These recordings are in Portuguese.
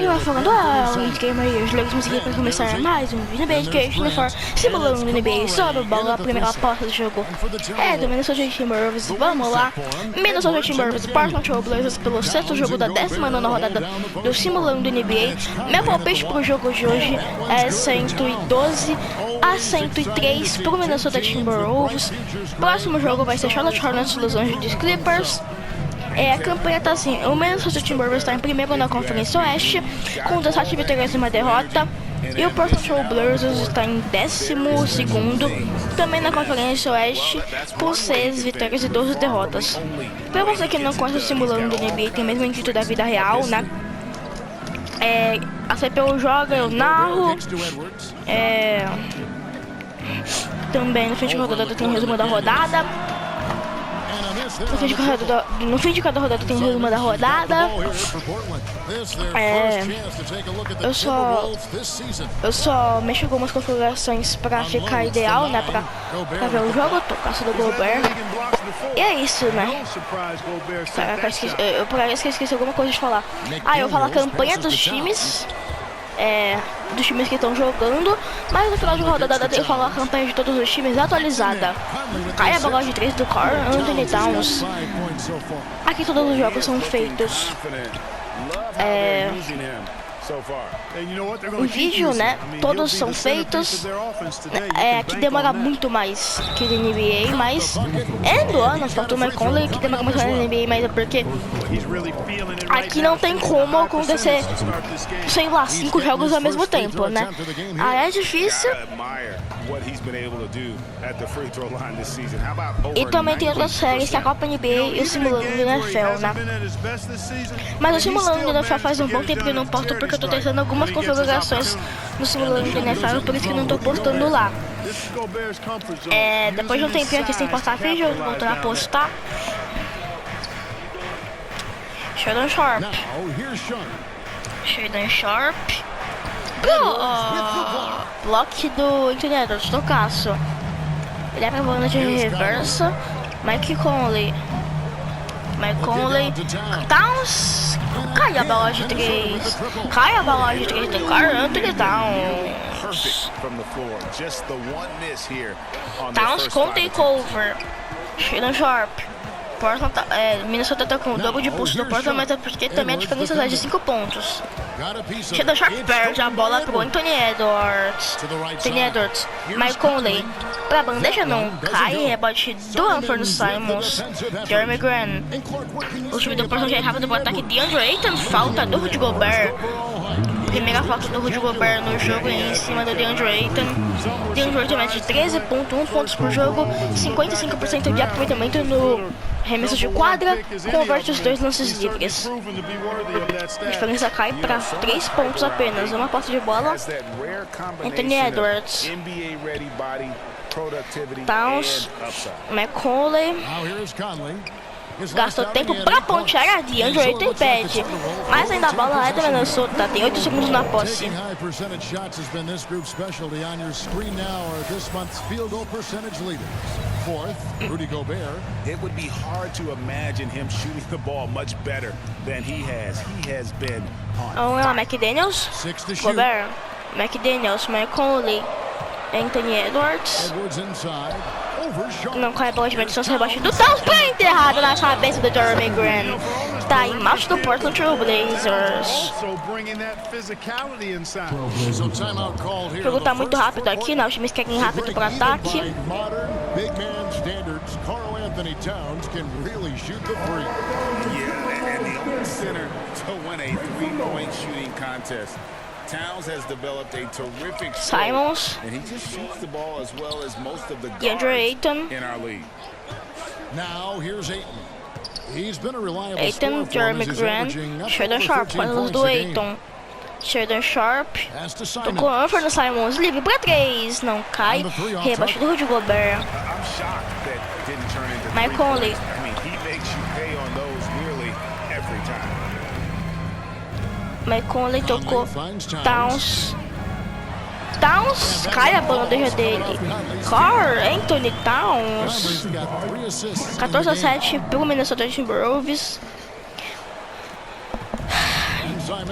Aí vai falando, o gamer aí, os jogos musiquei para começar mais um vídeo NBA Education for simulando NBA sobre o bola, a primeira aposta do jogo é do Minnesota Timberwolves. Vamos lá, Minnesota Timberwolves, Portland Trail Blazers pelo sexto jogo da 19ª rodada do simulando NBA. Meu palpite pro jogo de hoje é 112 a 103 pro Minnesota Timberwolves. Próximo jogo vai ser Charlotte Hornets, Los Angeles Clippers. A campanha tá assim, o Minnesota Timberwolves está em primeiro na Conferência Oeste, com 17 vitórias e uma derrota. E o Portland Trail Blazers está em 12º, também na Conferência Oeste, com 6 vitórias e 12 derrotas. Pra você que não conhece o simulando do NBA, tem mesmo intuito da vida real, né? A CPU joga, eu narro. Também no fim de rodada tem um resumo da rodada. No fim de cada rodada tem um resumo da rodada. Eu só mexo algumas configurações pra ficar ideal, né? Pra ver o jogo, tô caçando do Gobert. E é isso, né? Parece que eu esqueci alguma coisa de falar. Eu vou falar a campanha dos times. Dos times que estão jogando, mas no final de rodada eu falo a campanha de todos os times atualizada. Cai a bola de 3 do Carl Anthony Towns. Aqui todos os jogos são feitos em vídeo, né? Todos são feitos. Aqui demora muito mais que no NBA, mas do ano falta o McConley que demora muito mais no NBA, mas é porque aqui não tem como acontecer, sei lá, 5 jogos ao mesmo tempo, né? É difícil. E também tem outras séries, que a Copa NBA e o simulando do NFL, né? Mas o simulando do NFL faz um bom tempo que eu não posto, porque eu tô testando algumas configurações no simulando do NFL, por isso que eu não tô postando lá. Depois de um tempinho aqui sem postar vídeo, eu vou voltar a postar. Sheldon Sharp. Block do Anthony Edwards, tocaço. Ele é pra banda de reversa. Mike Conley. Towns. Cai a bola de 3. Do Carl Anthony Towns. Towns com takeover. Sheldon Sharp. Minnesota tá com o dobro de pulso do Portland, mas é porque também a diferença é de 5 pontos. Sheldon Sharp perde a bola pro Anthony Edwards. Mike Conley pra bandeja não cai. Rebote do Anthony Simons. Jeremy Grant. O time do Portland já é rápido pro ataque. DeAndre Ayton, falta do Rudy Gobert. Primeira falta do Rudy Gobert no jogo em cima do DeAndre Ayton. DeAndre Ayton mete 13,1 pontos por jogo, 55% de aproveitamento no arremesso de quadra, converte os 2 lances livres. A diferença cai para 3 pontos apenas. Uma posse de bola. Anthony Edwards. Towns. McConley. Gastou tempo pra pontear a DeAndre Ayton impede. Mas ainda a bola é do Minnesota. Tem 8 segundos na posse. Fourth, Rudy Gobert. It would be hard to imagine him shooting the ball much better than he has. He has been on fire. McDaniels, Gobert, McDaniels, McConley, Anthony Edwards. Não cai a bola de medição, rebote do Towns, bem enterrado na cabeça do Jeremy Grant. Tá em macho do Portland Trail Blazers. O jogo tá muito rápido aqui, né? Os times querem rápido pro ataque. Simons. DeAndre Ayton. Ayton, Jeremy Grant, Sheldon Sharp, faz do Ayton. Sheldon Sharp. Tocou Anthony Simons, livre pra 3. Não cai. Rebote do Rudy Gobert. Mike Conley. Mike Conley tocou. Towns. Cai a bandeja dele. Carl Anthony Towns. 14-7 pro Minnesota Timberwolves.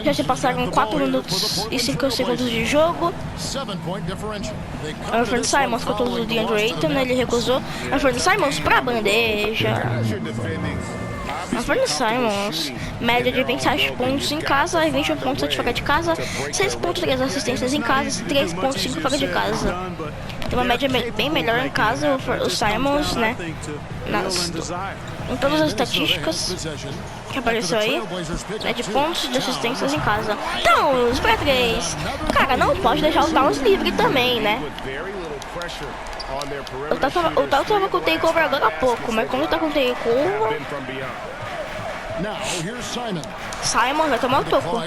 Já se passaram 4 minutos e 5 segundos de jogo. Anthony Simons contra o DeAndre Ayton, ele recusou. Anthony Simons pra bandeja. Anthony Simons, média de 27 pontos em casa e 21 pontos fora de casa, 6.3 assistências em casa e 3.5 fora de casa. Tem uma média bem melhor em casa, o Simons, né? Em todas as estatísticas que apareceu aí, média de pontos de assistências em casa. Towns pra 3. Cara, não pode deixar o Towns livre também, né? O Towns tava com o takeover agora há pouco, mas quando tá com o takeover... Simon vai tomar o toco.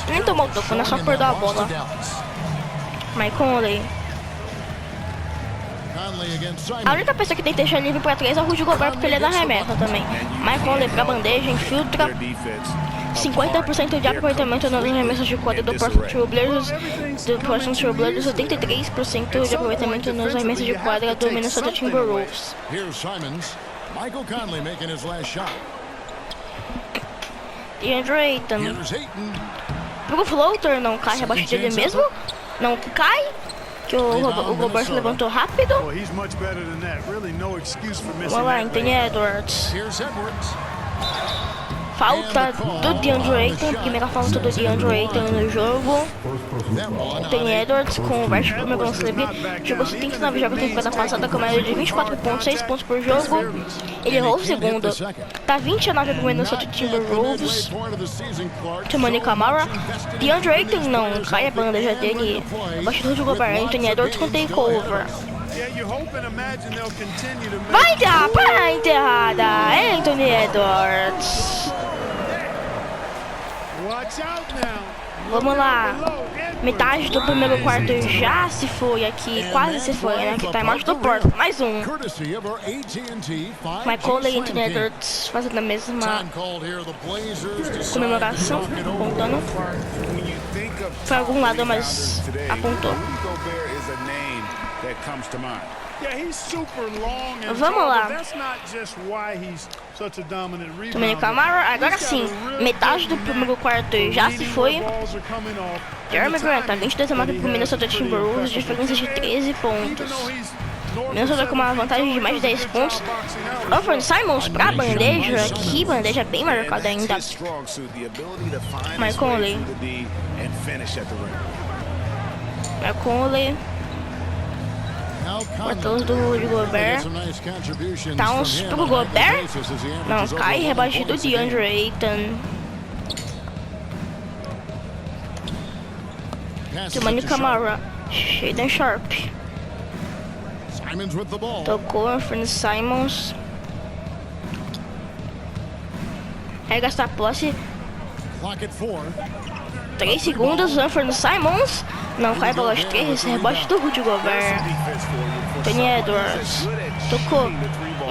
Nem tomou o toco, né? Só perdeu a bola. Mike Conley. A única pessoa que tem que deixar livre pra 3 é o Rudy Gobert, porque ele é da remessa também. Mike Conley pra bandeja, infiltra. 50% de aproveitamento nas arremessas de quadra do Portland Trail Blazers. 83% de aproveitamento nas arremessas de quadra do Minnesota Timberwolves. DeAndre Ayton. Pro floater não cai abaixo dele mesmo. Não cai. Que o Gobert levantou rápido. Vamos lá, Anthony Edwards. Falta do DeAndre Ayton. Primeira falta do DeAndre Ayton no jogo. Anthony Edwards com o verso primeiro lance livre. Jogou 79 jogos na temporada passada com média de 24 pontos, 6 pontos por jogo. Ele errou o segundo. Tá 29 pro Minnesota Timberwolves. Timoni Camara. DeAndre Ayton não cai a bandeja dele. Abaixo do Rudy Gobert. Anthony Edwards com takeover. Vai dar pra enterrada, Anthony Edwards. Vamos lá. Metade do primeiro quarto já se foi aqui, quase se foi, né? Que tá embaixo do porto. Mais um. Mike Conley e Anthony Edwards fazendo a mesma comemoração, apontando. Foi algum lado, mas apontou. Vamos lá. Tomei Camara, agora sim. Metade do primeiro quarto já se foi. Jeremy Grant tá 22 a marca pro Minnesota Timberwolves, diferença de 13 pontos. Minnesota com uma vantagem de mais de 10 pontos. Anthony Simons pra bandeja, que bandeja bem marcada ainda. Mike Conley. Mike Conley. Cortou do Rudy Gobert. Towns pro Gobert. Não, cai, rebatido do DeAndre Ayton. Timoni Camara. Shaden Sharp. Tocou Anthony Simons. Vai gastar a posse. 3 segundos, Anthony Simons. Não cai bola de 3, rebote do Rudy Gobert. Anthony Edwards. Tocou.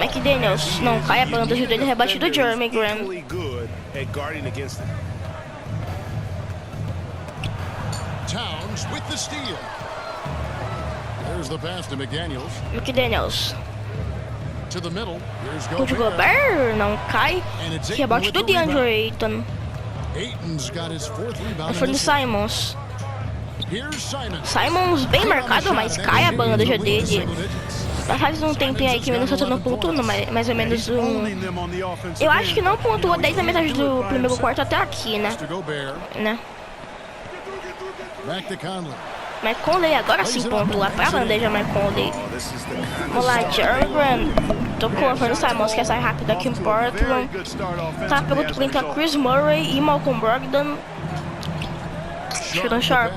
McDaniels. Não cai a bandeja dele, rebate do Jeremy Grant. McDaniels. Rudy Gobert. Não cai. Rebote do DeAndre Ayton. Anthony Simons. Simons bem marcado, mas cai a bandeja dele. Faz um tempinho aí que o Minnesota não pontuou, mais ou menos um... Eu acho que não pontuou desde a metade do primeiro quarto até aqui, né? Mike Conley agora sim pontua pra bandeja, Mike Conley. Vamos lá, Jeremy Grant. Tocou Anthony Simons, quer sair rápido aqui em Portland. Tá pronto pra entrar Chris Murray e Malcolm Brogdon. Shaden Sharp.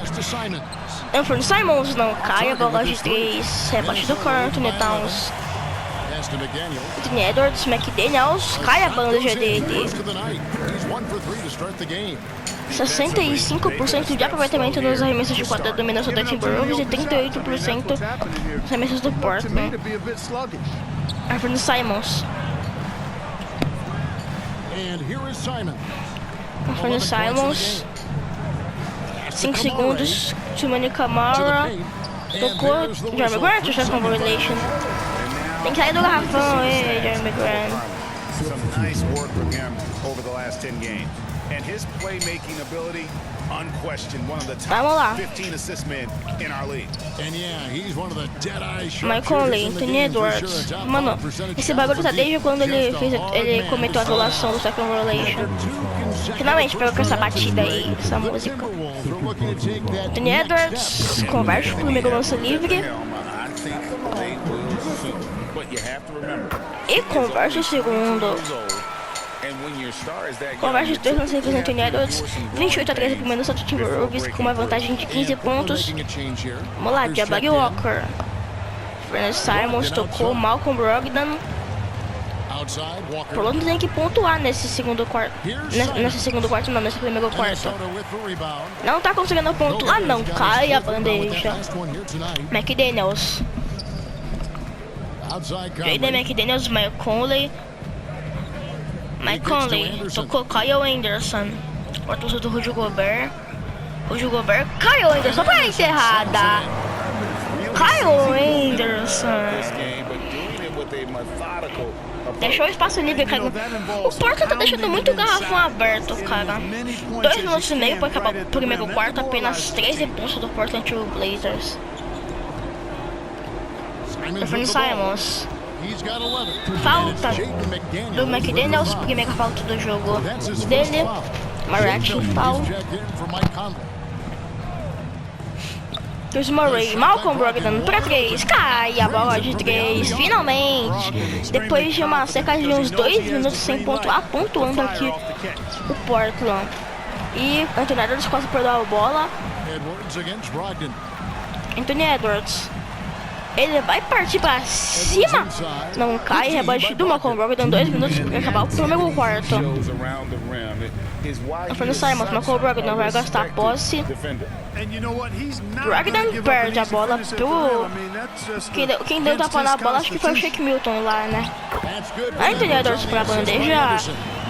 Anthony Simons não cai, a bola de 3. Rebote do Anthony Towns. Anthony Edwards, McDaniels, cai a bandeja dele. 65% de aproveitamento nos arremessos de quadra do Minnesota Timberwolves e 38% nos arremessos do Portland. Anthony Simons. Anthony Simons. 5 segundos. Timoni Camara. Tocou. Jeremy Grant, o chance of relation. Tem que sair do garrafão, Jeremy Grant. And his playmaking ability, unquestioned, one of the Vamos lá. top 15 assist men in our league. And yeah, he's one of the dead-eye Mike Conley, Anthony Edwards. Mano, esse bagulho tá desde quando ele cometeu a violação do second violation. Finalmente pegou com essa batida aí, essa música. Anthony Edwards converte o primeiro lance livre. E converte o segundo. Converte os dois lances livres do Anthony Edwards. 28-13 pro Minnesota Timberwolves com uma vantagem de 15 pontos. Vamos lá, Jabari Walker. Fernando Simons tocou Malcolm Brogdon. Por outro tem que pontuar nesse segundo quarto. Nesse primeiro quarto. Não tá conseguindo pontuar, não. Cai a bandeja. McDaniels. Jaden McDaniels, Mike Conley. Mike Conley tocou Kyle Anderson. Corta do Rudy Gobert. Kyle Anderson para enterrada. Kyle Anderson. Deixou o espaço livre, cara. O Portland tá deixando muito o garrafão aberto, cara. 2 minutos e meio para acabar o primeiro quarto. Apenas 13 pontos do Portland Trail Blazers. Stephen Simons. Falta do McDaniels, primeira falta do jogo dele. Marachi foul. Chris Murray, Malcolm Brogdon para 3, cai a bola de 3, finalmente. Depois de uma cerca de uns 2 minutos sem pontuar, pontuando aqui o Portland. E Anthony Edwards quase perdeu a bola. Anthony Edwards. Ele vai partir pra cima. Não cai, rebote do Malcolm Brogdon, 2 minutos para acabar o primeiro quarto. Fernando Simons, Malcolm Brogdon vai gastar a posse. Brogdon perde a bola pro... Quem deu tapa na bola acho que foi o Shake Milton lá, né? Anthony Edwards pra bandeja.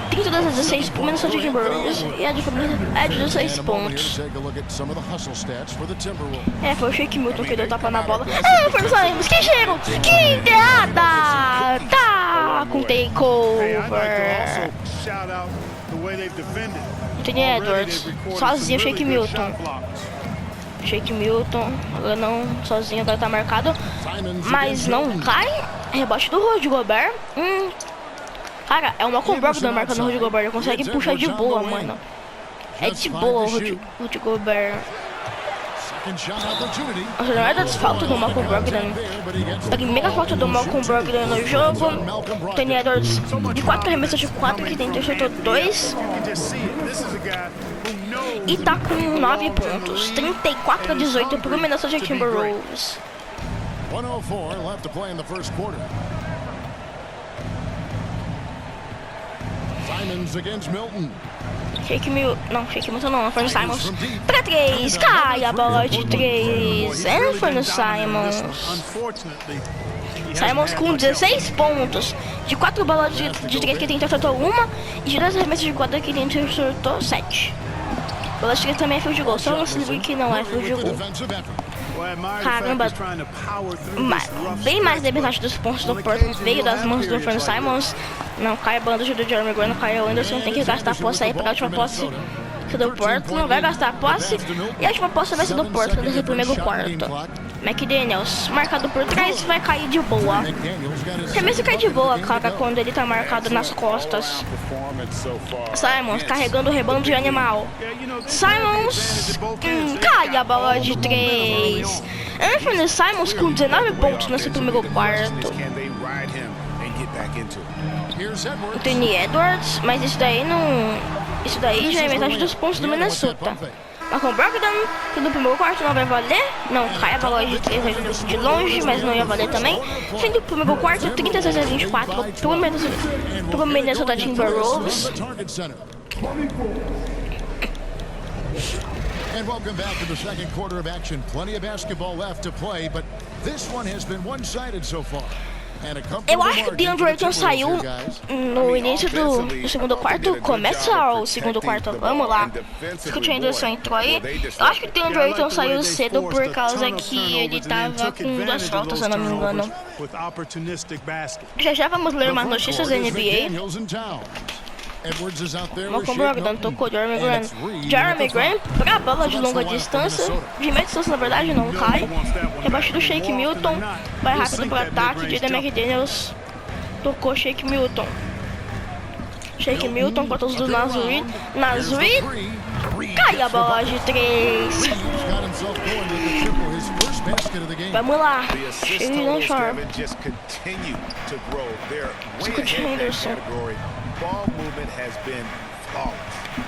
32-16 pro Minnesota Timberwolves e a diferença é de 16 pontos. Foi o Shake Milton que deu tapa na bola. Fernando Simons, que cheiro! Que enterrada! Tá com takeover. Anthony Edwards, sozinho, Shake Milton. Agora não, sozinho, agora tá marcado. Mas não cai. Rebote do Rudy Gobert. Cara, é o Malcolm Brogdon marcando o Rudy Gobert. Ele consegue puxar de boa, mano. É de boa o Rudy Gobert. Não é da desfalta do Malcolm Brogdon. Primeira falta do Malcolm Brogdon no jogo. Anthony Edwards de 4 arremessos de 4 que tem, acertou 2. E tá com 9 pontos. 34-18 pro Minnesota Timberwolves. 104 left to play in the first quarter. Simons against Milton. Shake Milton não, Fernando Simons pra 3, cai a bola de 3, Fernando Simons. Simons com 16 pontos, de 4 bolas de 3 que tem, acertou 1, e de 2 arremessos de 4 que tem, acertou 7. Bola de 3 também é field de gol, só o lance livre que não é field de gol. Caramba, bem mais da metade dos pontos do Portland veio das mãos do Fernando Simons. Não cai a banda do Jeremy Grant, cai o Anderson, tem que gastar a posse aí para a última posse do Portland. Não vai gastar a posse e a última posse vai ser do Portland nesse primeiro quarto. McDaniels, marcado por trás, vai cair de boa. Remessa cai de boa, cara, quando ele tá marcado nas costas. Simons carregando o rebando de animal. Simons, cai a bola de 3. Anthony Simons com 19 pontos nesse primeiro quarto. Anthony Edwards, mas isso daí já é metade dos pontos do Minnesota. Malcolm Brogdon, que no primeiro quarto não vai valer. Não, cai a bola de 3 de longe, mas não ia valer também. Fim do primeiro quarto, 36-24 pro Minnesota Timberwolves. And welcome back to the second quarter of action. Plenty of basketball left to play, but this one has been one-sided so far. Eu acho que o DeAndre Ayton saiu no início do segundo quarto. Começa o segundo quarto, vamos lá. Scott Henderson entrou aí. Eu acho que o DeAndre Ayton saiu cedo por causa que ele tava com 2 faltas, se eu não me engano. Já vamos ler umas notícias da NBA. Edwards is out there with Malcolm Shake Brogdon Milton. tocou Jeremy And Grant. it's Reed Jeremy at the front. Grant pra bola de longa That's the distância. left for De meia distância, na verdade, não cai. Rebaixa do Shake Milton. Vai rápido pro ataque. Jaden McDaniels tocou Shake Milton. Shake Milton contra os do Nazuri. Nazuri cai a bola de 3. Reed's got himself going with the triple, his first basket of the game. Vamos lá. The assist Shayden totals, Sharp. Kevin, just continue to grow. They're way Scott ahead in that Henderson. category. Ball movement has been flawless.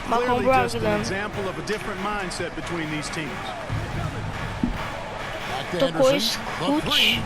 Malcolm Clearly just an Brogdon. example of a different mindset between these teams. Back to Tocou Henderson. The Scoot. three.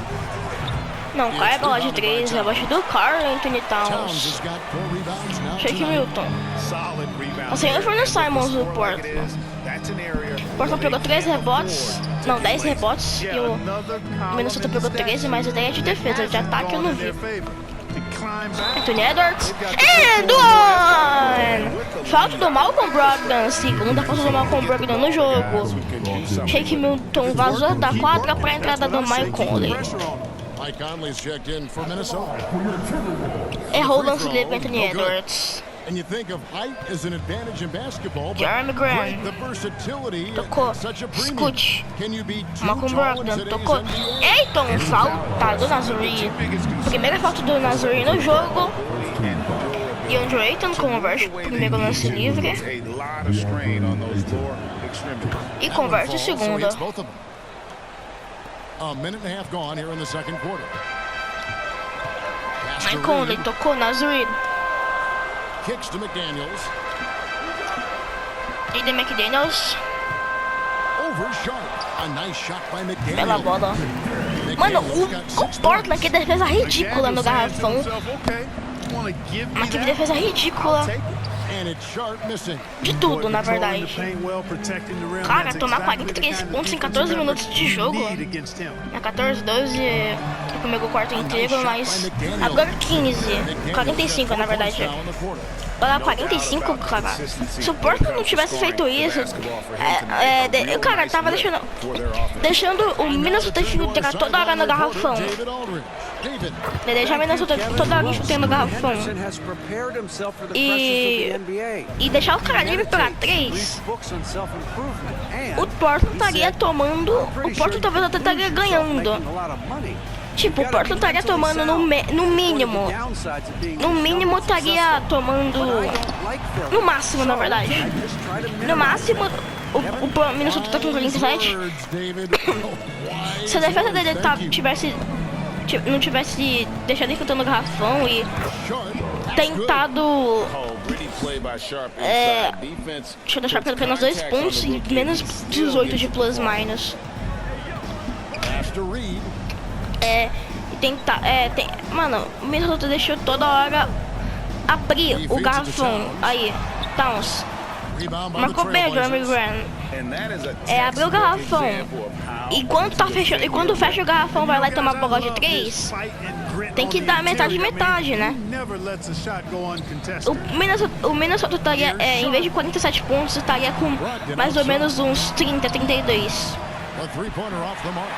Não, cai a bola de 3. Abaixo do Karl Anthony Towns Towns. has got 4 rebounds now Shake tonight. Milton. Solid rebound. Assim, eu fui no Simons do Like Porto. it is, that's an area Portland pegou 3 rebotes. Não, 10 rebotes. E o Another column Minnesota in pegou the 13, mas a ideia é de defesa. De ataque eu não vi. To climb back. Anthony Edwards. And one! Falta do Malcolm Brogdon. Segunda falta do Malcolm Brogdon no jogo. Shake Milton vazou da quadra para a entrada do Mike Conley. Mike Conley's checked in for Minnesota. Errou o lance livre para Anthony Edwards. And you think of height as an advantage in basketball, but Jeremy Grant. the versatility Tocou. at such a premium. Scoot. Can you be too Malcolm tall in Brogdon today's tocou. NBA? Eita, falta do Nazuri. Primeira falta do Nazuri no jogo. E Andrew Ayton converte o primeiro lance livre. A lot of strain on those lower extremities. E converte o So segundo. it's both of them. A minute and a half gone here in the second quarter. Pass to Mike Conley Reed. tocou Nazuri. Kicks to McDaniels. Jaden McDaniels. Over Sharp. A nice shot by McDaniels. Bela bola. Mano, McDaniels got o 6 Portland, que defesa ridícula no Daniel saying to garrafão. himself, okay, you wanna give me Mas que that? defesa ridícula. I'll take it. And it's Sharp missing. De tudo, na Controlling the verdade. paint well, protecting the rim. Cara, That's tomar exactly the 43 kind of pontos em defensive 14 minutos effort de you jogo. need against him. É 14, 12 no primeiro quarto inteiro, mas agora 15. 45, na verdade. Now in the quarter. Agora 45, cara. Se o Portland não tivesse feito isso, o cara tava deixando o Minnesota infiltrar toda hora no garrafão. David Aldridge. David. Ele deixa o Minnesota toda hora infiltrando no garrafão. Anderson has prepared himself for the pressures of the NBA. E deixar o cara livre pra 3. Reads books on self-improvement and O Portland estaria tomando. O Portland talvez até estaria ganhando. making a lot of money. Tipo, o Portland estaria tomando no mínimo. Downsides of being No mínimo estaria tomando. No máximo, na verdade. No máximo, o Minnesota tá com 47. Words, David. Why Se a defesa dele não tivesse deixado ele chutando o garrafão e Sharp? tentado. Oh, pretty play by Sharp inside. Defense. Deixa eu deixar pra apenas 2 pontos e menos 18 de plus-minus. Pass to Reed. E tentar. Mano, o Minnesota deixou toda hora abrir o garrafão. Aí, Towns. Rebound by the Marcou bem o Jeremy Trailblazers. Grant. And that is a Abriu o textbook garrafão. example of how E quando tá fechando, e quando fecha o garrafão, vai lá e toma a bola de 3. Tem que dar metade, né? Never lets a shot go uncontested. O Minnesota estaria, em vez de 47 pontos, estaria com mais ou menos uns 30, 32. A three-pointer off the mark.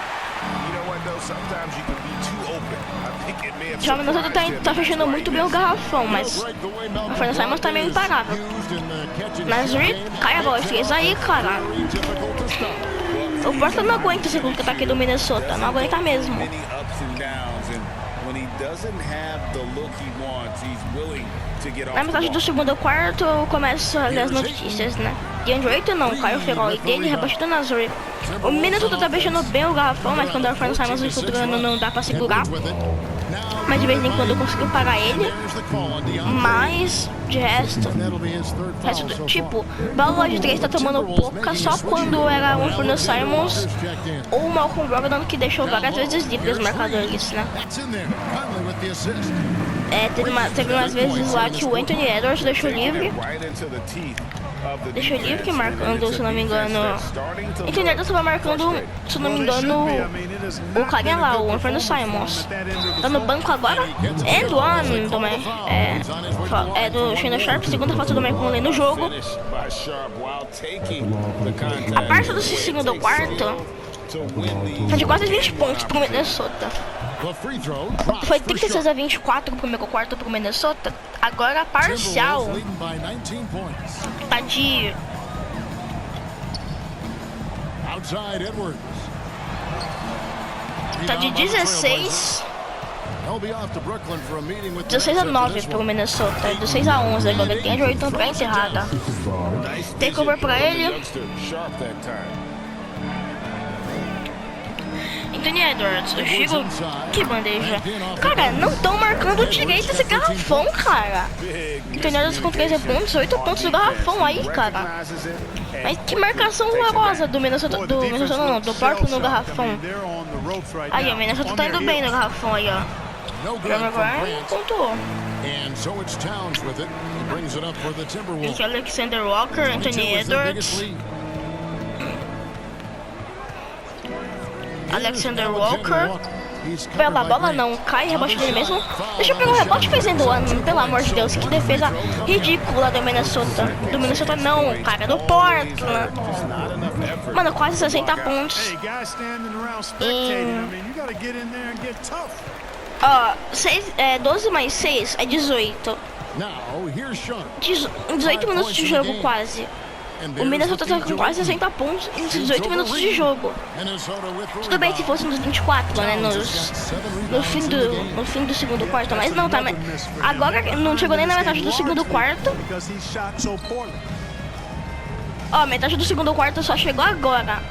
You know what though? Sometimes you can be too open. I think it may have Já o Minnesota tá fechando muito bem o garrafão, mas Right the way Malcolm o Fernando Simons tá meio Brogdon is imparável. used in the catch and Mas shoot Reed, game. cai a bola de 3 aí, cara. Very difficult to stop. O Portland não aguenta esse contra-ataque do Minnesota, não aguenta mesmo. many ups and downs, and when he doesn't have the look he wants, he's willing to get off Na the metade do ball. segundo quarto, começam as notícias, né? E Andrew Ayton não, caiu o Ferrol e dele, rebaixou do Nazuri. O Minnesota tá fechando bem o garrafão, mas quando o Fernando Simons infiltrando não dá pra segurar. Edwards with it. Now Mas de vez em quando conseguiu parar ele. there's the call on DeAndre. Mas, de resto, That'll be his third foul so far. tipo, bola de 3 tá tomando pouca só quando era o Fernando Simons Checked in. ou o Malcolm Brogdon, que deixou várias vezes livre os marcadores, né? That's in there. Conley with the assist. Teve umas vezes lá que o Anthony Edwards deixou livre. Right into the teeth of the Deixou defense, livre, and marcando, it's se a não me defense engano. that's starting to Anthony Edwards tava marcando, se não me engano, o carinha lá, o Fernando Simons. Tá no banco agora. And one também. É do Shannon Sharp, segunda falta do Mike Conley no jogo. finish by Sharp while taking the A contact. parte do segundo quarto, Tá de quase 20 pontos pro Minnesota. The free throw drops Foi for 36 Sharp. a 24 no primeiro quarto pro Minnesota. Agora parcial Timberwolves leading by 19 points. tá de Outside Edwards. Tá de Rebound by the 16, They'll be off to Brooklyn for a meeting with the 16 a Nets after 9 this pro one. Minnesota, 16 a 11 agora. Tem a Jordan pra encerrada. Takeover pra ele. Anthony Edwards, eu chego. Que bandeja. Cara, não tão marcando direito esse garrafão, cara. Anthony Edwards com 13 pontos, 8 pontos do garrafão aí, cara. Mas que marcação horrorosa do Minnesota, do Portland no garrafão. Aí, o Minnesota tá indo bem no garrafão aí, ó. No good Drummer from Grant Grant. pontuou. And so it's Towns with it. He brings it up for the Timberwolves. Aqui Alexander Walker, 22 Anthony is their biggest Edwards, lead. Alexander Here's Walker. He's covered Pela by bola Grant. não, cai, rebote dele mesmo. Deixa eu pegar o rebote fazendo ano, pelo amor de Deus, que defesa ridícula do Minnesota. Do Minnesota não, cara, do Portland. Mano, quase 60 pontos. Hey, guys standing around spectating. I mean, you gotta get in there and get tough. Ó, 12 mais 6 é 18. Now, here's Sharp. 18 minutos de jogo quase. O Minnesota tá com quase 60 pontos em 18 minutos de jogo. Tudo bem se fosse nos 24, né? No fim do segundo quarto, mas não, tá. Agora não chegou nem na metade do segundo quarto. Ó, metade do segundo quarto só chegou agora.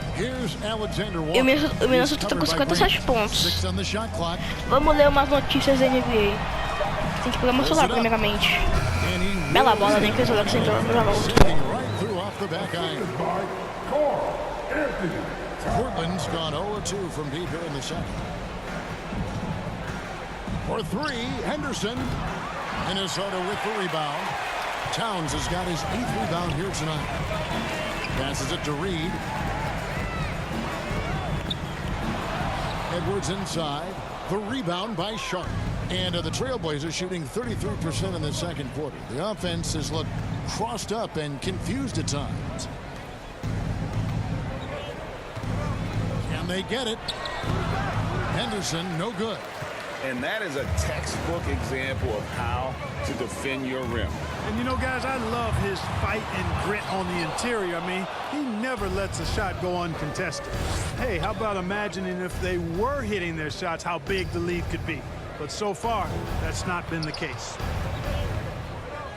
E o Minnesota tá com 57 pontos. Vamos ler umas notícias da NBA. Tem que pegar meu celular primeiramente. Bela bola, nem fez o Alexander The back iron. Portland's gone 0-2 from deep here in the second. For three, Henderson. Minnesota with the rebound. Towns has got his 8th rebound here tonight. Passes it to Reed. Edwards inside. The rebound by Sharp. And the Trailblazers shooting 33% in the second quarter. The offense has looked crossed up and confused at times. Can they get it? Henderson, no good. And that is a textbook example of how to defend your rim. And you know, guys, I love his fight and grit on the interior. I mean, he never lets a shot go uncontested. Hey, how about imagining if they were hitting their shots, how big the lead could be? But so far, that's not been the case.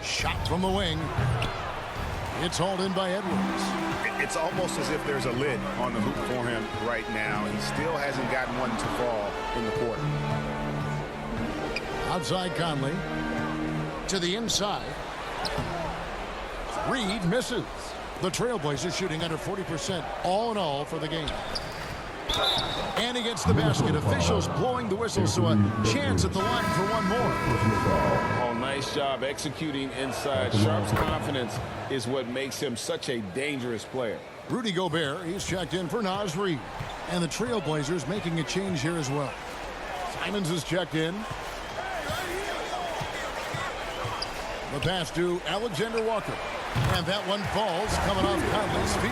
Shot from the wing. It's hauled in by Edwards. It's almost as if there's a lid on the hoop for him right now. He still hasn't gotten one to fall in the quarter. Outside Conley. To the inside. Reed misses. The Trailblazers shooting under 40% all in all for the game. And he gets the basket. Officials blowing the whistle, so a chance at the line for one more. Oh, nice job executing inside. Sharp's confidence is what makes him such a dangerous player. Rudy Gobert, he's checked in for Naz Reid. And the Trailblazers making a change here as well. Simons is checked in. The pass to Alexander Walker. And that one falls, coming off Conley's feet.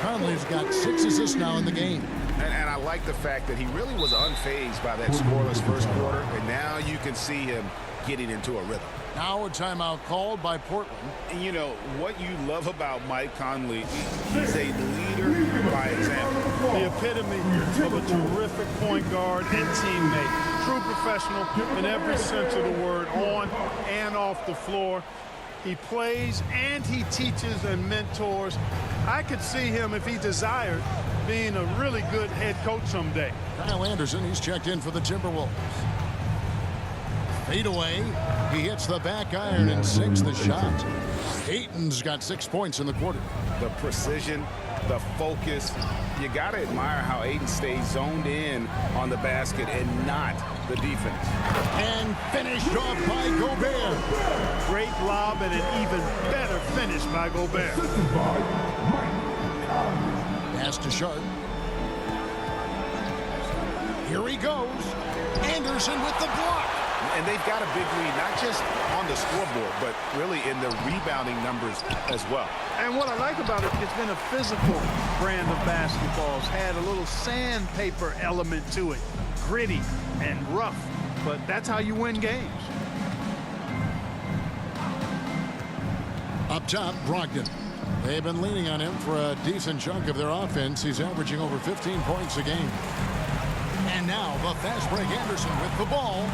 Conley's got 6 assists now in the game. And I like the fact that he really was unfazed by that scoreless first quarter, and now you can see him getting into a rhythm. Now a timeout called by Portland. And you know, what you love about Mike Conley, he's a leader by example. The epitome of a terrific point guard and teammate. True professional in every sense of the word, on and off the floor. He plays and he teaches and mentors. I could see him, if he desired, being a really good head coach someday. Kyle Anderson, he's checked in for the Timberwolves. Fade away. He hits the back iron and sinks the shot. Ayton's got 6 points in the quarter. The precision, the focus. You got to admire how Ayton stays zoned in on the basket and not the defense. And finished off by Gobert. Great lob and an even better finish by Gobert. Pass to Sharp. Here he goes. Anderson with the block. And they've got a big lead, not just on the scoreboard, but really in the rebounding numbers as well. And what I like about it, it's been a physical brand of basketball. It's had a little sandpaper element to it, gritty and rough, but that's how you win games. Up top, Brogdon. They've been leaning on him for a decent chunk of their offense. He's averaging over 15 points a game. And now the fast break. Anderson with the ball.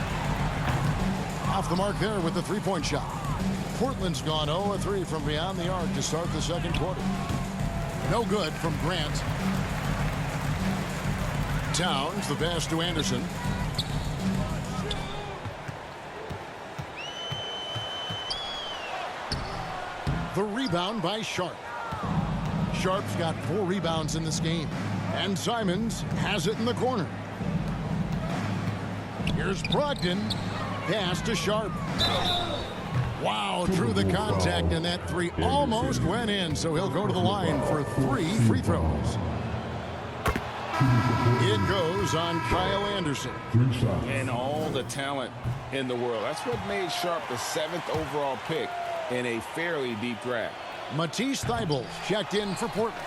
Off the mark there with the three-point shot. Portland's gone 0-3 from beyond the arc to start the second quarter. No good from Grant. Towns, the pass to Anderson. The rebound by Sharp. Sharp's got 4 rebounds in this game. And Simons has it in the corner. Here's Brogdon. Pass to Sharp. Wow, through the contact, and that 3 almost went in, so he'll go to the line for 3 free throws. It goes on Kyle Anderson. And all the talent in the world. That's what made Sharp the 7th overall pick in a fairly deep draft. Matisse Thybulle checked in for Portland.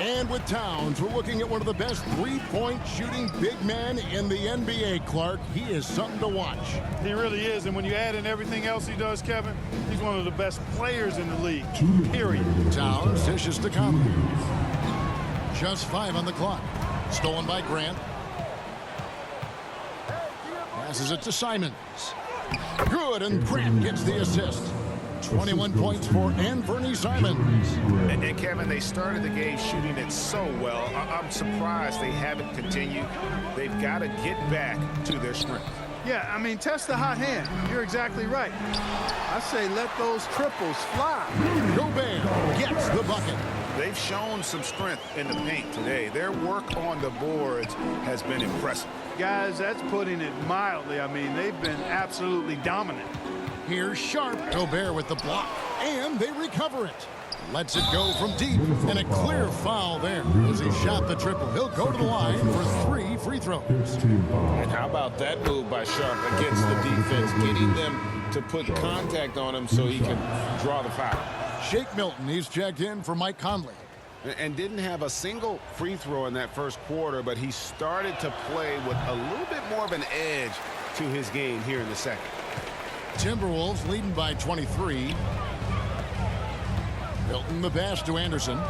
And with Towns, we're looking at one of the best three-point shooting big men in the NBA, Clark. He is something to watch. He really is, and when you add in everything else he does, Kevin, he's one of the best players in the league, period. Towns dishes to Conley. Just 5 on the clock. Stolen by Grant. Passes it to Simons. Good, and Grant gets the assist. 21 points for Anthony Simons. And Kevin, they started the game shooting it so well. I'm surprised they haven't continued. They've got to get back to their strength. Yeah, I mean, test the hot hand. You're exactly right. I say let those triples fly. Gobert gets the bucket. They've shown some strength in the paint today. Their work on the boards has been impressive. Guys, that's putting it mildly. I mean, they've been absolutely dominant. Here's Sharp. Gobert with the block, and they recover it. Lets it go from deep, and a clear foul there as he shot the triple. He'll go to the line for 3 free throws. And how about that move by Sharp against the defense, getting them to put contact on him so he can draw the foul. Shake Milton, he's checked in for Mike Conley. And didn't have a single free throw in that first quarter, but he started to play with a little bit more of an edge to his game here in the second. Timberwolves leading by 23. Milton the pass to Anderson.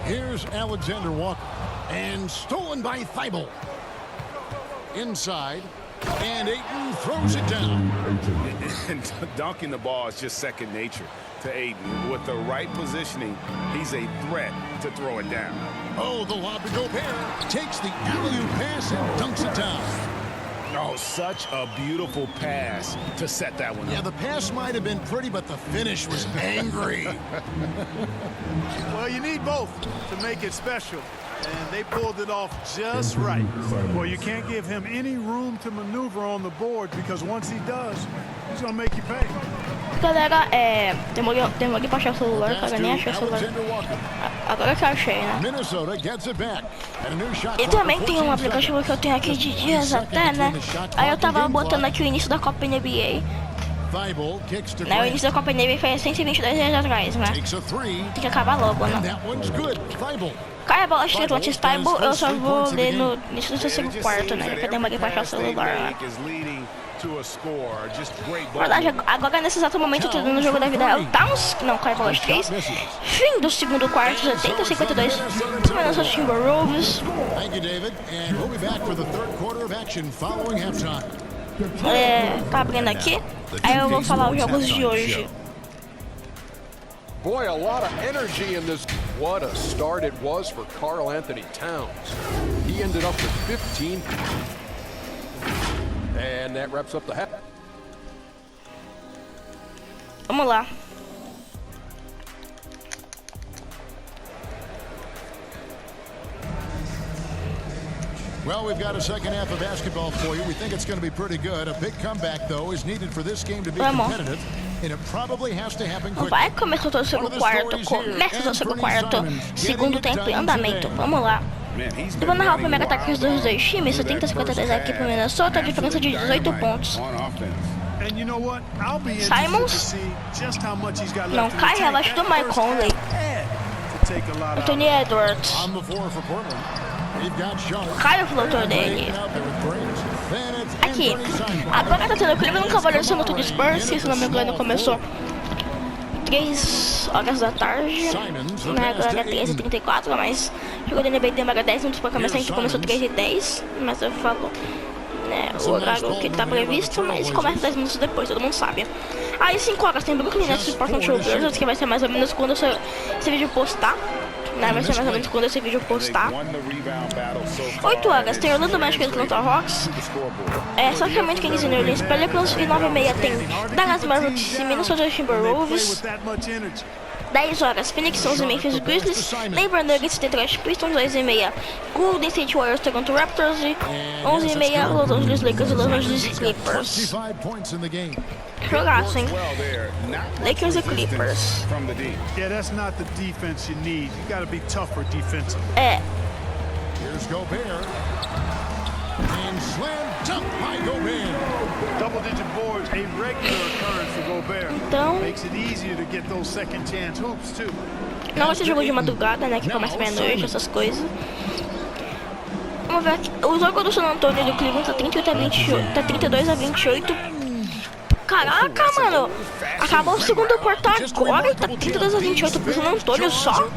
Here's Alexander Walker. And stolen by Thybulle. Inside. And Ayton throws it down. And dunking the ball is just second nature to Ayton. With the right positioning, he's a threat to throw it down. Oh, the lob to Gobert. Takes the alley-oop pass and dunks it down. Oh, such a beautiful pass to set that one up. Yeah, the pass might have been pretty, but the finish was angry. Well, you need both to make it special, and they pulled it off just right. Well, you can't give him any room to maneuver on the board, because once he does, he's going to make you pay. Galera, demorei pra achar o celular, cara, nem achei o celular. Agora que eu achei, né? Minnesota gets it back. And a new shot E também tem um aplicativo que eu tenho aqui de dias até, né? Aí eu tava botando aqui o início da Copa NBA. Thybulle kicks to Né? O início da Copa NBA foi 122 dias atrás, né? takes a 3. Tem que acabar logo, And né? that one's good. Thybulle. Cai a bola de Atlantis Thybulle, eu só vou ler no início do terceiro quarto, né? Porque eu demorei pra achar o celular, né? Na verdade, agora nesse exato momento eu tô dando o jogo da vida real. Towns, não, cai a bola de 3. Fim do segundo quarto, 70-52. Minnesota Timberwolves. Thank you, David. And we'll be back for the third quarter of action following halftime. Tá abrindo aqui. Aí eu vou falar os jogos de hoje. Boy, a lot of energy in this. What a start it was for Karl Anthony Towns. He ended up with 15. And that wraps up the half. Vamos lá. Well, we've got a second half of basketball for you. We think it's going to be pretty good. A big comeback, though, is needed for this game to be competitive. And it probably has to happen quickly. Vai, começou o segundo quarto. Começa o segundo quarto. Segundo tempo em andamento. Vamos lá. Eu vou narrar o primeiro ataque dos dois times, 70-53 aqui pro Minnesota, a diferença de 18 pontos. Simons não cai, relaxa do Mike Conley. Anthony Edwards. Cai o floater dele. Aqui. Agora tá tendo clima no Cavaleiro Santo de Spurs, se não me engano começou 3 horas da tarde. Agora é 13h34, mas o jogo da NBA demora 10 minutos pra começar, a gente começou 3h10, mas eu falo o horário que tá previsto, mas começa 10 minutos depois, todo mundo sabe. Aí 5 horas tem Brooklyn Nets e Portland Trail Blazers, que vai ser mais ou menos quando esse vídeo postar. Vai ser mais ou menos quando esse vídeo postar. 8 horas tem Orlando Magic e Atlanta Hawks. Sacramento Kings e New Orleans Pelicans. E 9h30 tem Dallas Mavericks e Minnesota Timberwolves. 10 horas Phoenix Suns e Memphis Grizzlies. Denver Nuggets e Detroit Pistons. 10h30 Golden State Warriors e Toronto Raptors. E 11h30 Los Angeles Lakers e Los Angeles Clippers. Jogaço, hein? Lakers e Clippers. Here's Gobert. And slam dunk by Gobert. Double-digit boards, a regular occurrence for Gobert. Então, Makes it easier to get those second chance hoops too. não vai ser jogo de madrugada, né? Que começa meia-noite, essas coisas. Vamos ver aqui. O jogo do San Antonio e do Cleveland tá 38-28, tá 32-28. Caraca, mano. Acabou o segundo quarto agora e tá 32-28 pro San Antonio só.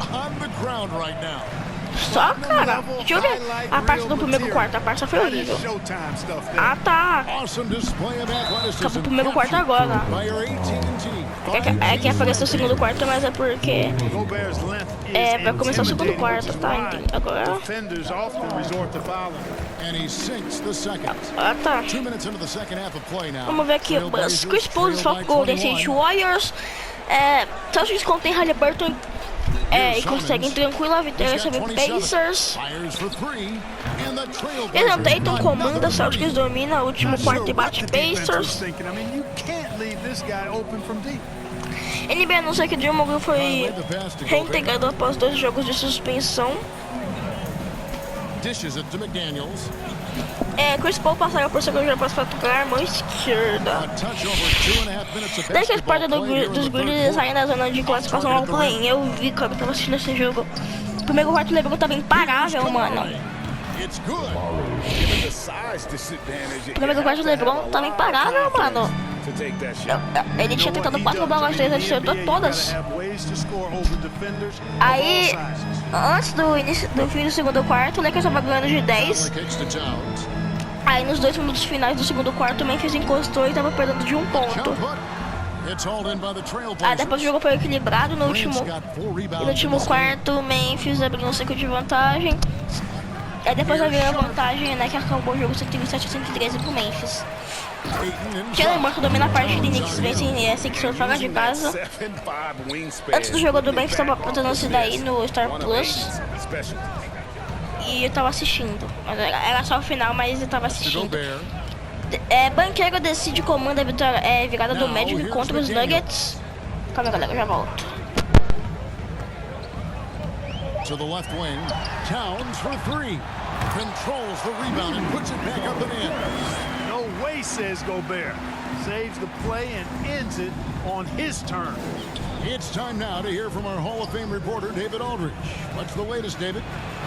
Só, cara. Deixa eu ver a parte do primeiro quarto. A parte foi horrível. Ah, tá. Acabou o primeiro quarto agora. É que apareceu o segundo quarto, mas é porque vai começar o segundo quarto, tá? Entendi. Agora. Ah, tá. Vamos ver aqui. Chris Paul desfalca o Golden State Warriors. Celtics contém Halliburton. E conseguem tranquila a vitória sobre Pacers. Jason Tatum comanda, Celtics domina o último quarto e bate Pacers. NBA anuncia que Draymond Green foi reintegrado após 2 jogos de suspensão. Chris Paul passaram por segundo jogo para faturar a mão esquerda. Desde que as portas dos Grizzlies saem da zona de classificação ao play-in, eu vi, cara, eu tava assistindo esse jogo. O primeiro quarto do LeBron tava imparável, mano. O primeiro quarto do LeBron tava imparável, mano. Ele tinha tentado 4 bolas 3, ele acertou todas. Aí, antes do fim do segundo quarto, o Lakers tava ganhando de 10. Aí nos 2 minutos finais do segundo quarto, o Memphis encostou e tava perdendo de 1 ponto. Aí depois o jogo foi equilibrado no último quarto, o Memphis abriu 5 de vantagem. Aí depois abriu a vantagem, né, que acabou o jogo 127-113 pro Memphis. Jalen Marco domina a parte de Knicks, vence Sixers fora de casa. Antes do jogo do Memphis estava apresentando isso daí no Star Plus. E eu tava assistindo. Era só o final, mas eu tava assistindo. Banqueiro decide comanda a vitória, virada do Magic contra os Nuggets. Calma, galera, eu já volto. To the left wing, Towns for 3. Controls the rebound and puts it back up and in. No way, says Gobert. Saves the play and ends it on his turn. It's time now to hear from our Hall of Fame reporter, David Aldridge. What's the latest, David?